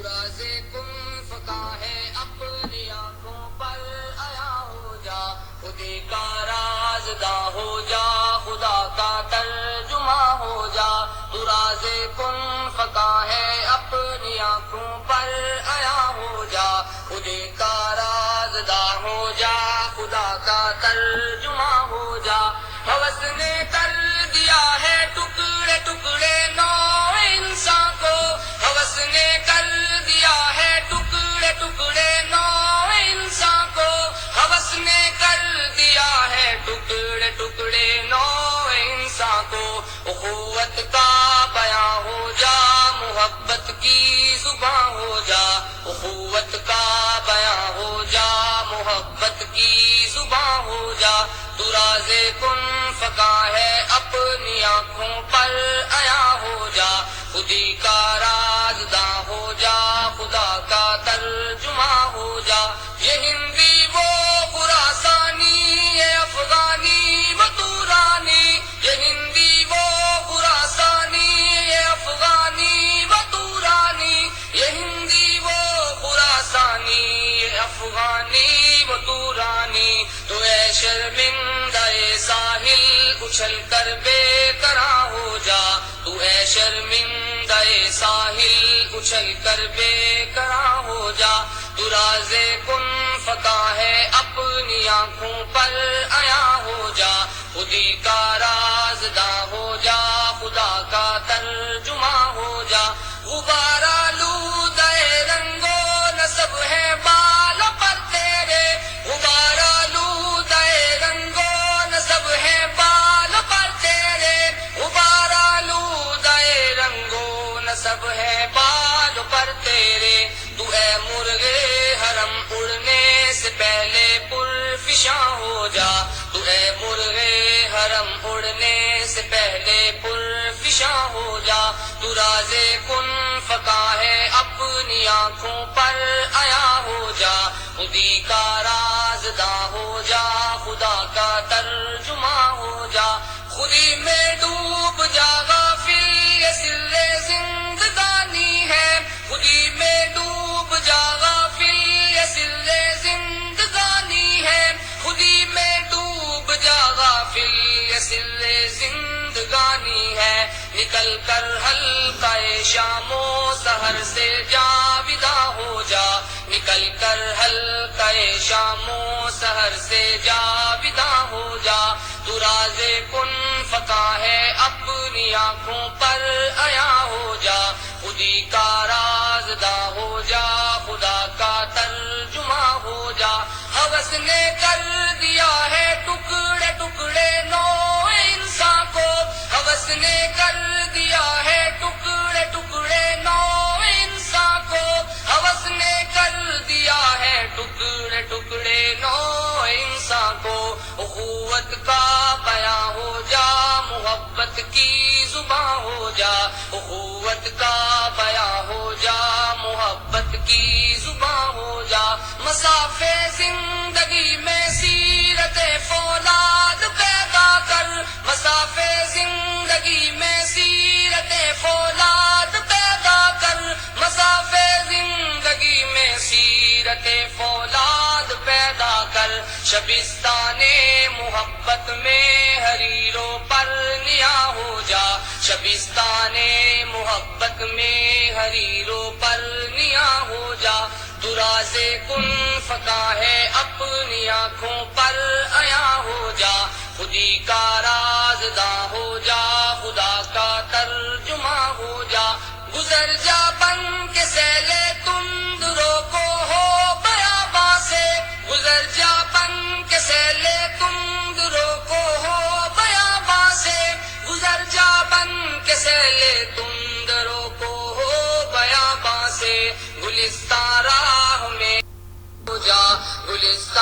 راز کن فکا ہے اپنی آنکھوں پر آیا ہو جا، خودی کا رازداں ہو جا، خدا کا ترجمہ ہو جا۔ تو راز کن فکا ہے اپنی آنکھوں پر آیا ہو جا، خودی کا رازداں ہو جا، خدا کا ترجمہ ہو جا۔ ہوس نے کر دیا ہے ٹکڑے ٹکڑے نو انسان کو، ہوس نے کر دیا ہے ٹکڑے ٹکڑے نو انسان کو، ہوس نے کر دیا ہے ٹکڑے ٹکڑے نو انسان کو۔ اخوت کا بیاں ہو جا، محبت کی زباں ہو جا، اخوت کا بیاں ہو جا، محبت کی زباں ہو جا۔ تو راز کن فکا ہے اپنی آنکھوں پر آیا ہو جا، خودی کا رازداں ہو جا، خدا کا ترجمہ ہو جا۔ یہ ہندی وہ خراسانی، یہ افغانی وہ تورانی، یہ ہندی وہ خراسانی، یہ افغانی وہ تورانی، یہ ہندی وہ خراسانی، یہ افغانی وہ تورانی۔ تو اے شرمندہ ساحل اچھل کر بے قرار ہو جا، تو اے شرمندہ ساحل اچھل کر بے قرار ہو جا۔ تو راز کن فکا ہے اپنی آنکھوں پر آیا ہو جا، خودی کا رازداں ہو جا، خدا کا ترجمہ ہو جا۔ غبار آلودہ رنگو نسب ہے بال پر تیرے، غبار آلودہ رنگو نسب ہے بال پر تیرے، غبار آلودہ رنگو نسب ہے بال پر تیرے۔ تو اے مرغے حرم اڑنے سے پہلے پرفشاں ہو جا، تو اے مرغے حرم اڑنے سے پہلے پرفشاں ہو جا۔ تو راز کن فکا ہے اپنی آنکھوں پر آیا ہو جا، خودی کا رازداں ہو جا، خدا کا ترجمہ ہو جا۔ خودی میں ڈوب جا غافل، یہ سر زندگانی ہے، خودی میں ڈوب جا غافل، یہ سر زندگانی ہے، خودی میں ڈوب جا غافل، یہ سر زندگانی ہے۔ نکل کر حلقہ شام و سحر سے جاویداں ہو جا، نکل کر حلقہ شام و سحر سے جاویداں ہو جا۔ تو راز کن فکا ہے اپنی آنکھوں پر آیا ہو جا، خودی کا رازداں ہو جا، خدا کا ترجمہ ہو جا۔ ہوس نے کر دیا ہے ٹکڑے ٹکڑے نو انسان کو، ہوس نے کر دیا ہے ٹکڑے ٹکڑے نو انسان کو، ہوس نے کر دیا ہے ٹکڑے ٹکڑے نو انسان کو۔ اخوت کا بیاں ہو جا، محبت کی زباں ہو جا، اخوت کا بیاں ہو جا، محبت کی زباں ہو جا۔ مسافے زندگی میں سیرت فولاد پیدا کر، مسافے زندگی میں سیرت فولاد پیدا کر، مسافے زندگی میں سیرت فولاد پیدا کر۔ شبستان محبت میں حریروں پر نیا ہو جا، شبستان محبت میں حریروں پر نیا ہو جا۔ تو راز کن فکا ہے اپنی آنکھوں پر آیا ہو جا، خودی کا رازداں ہو جا، خدا کا ترجمہ ہو جا۔ گزر جا بن کے سیلے تندروں کو ہو بیاباں سے، گزر جا بن کے سیلے تندروں کو ہو بیاباں سے، گزر جا بن کے سیلے تندروں کو ہو بیاباں سے۔ گلستان راہ میں ہو جا، گلستان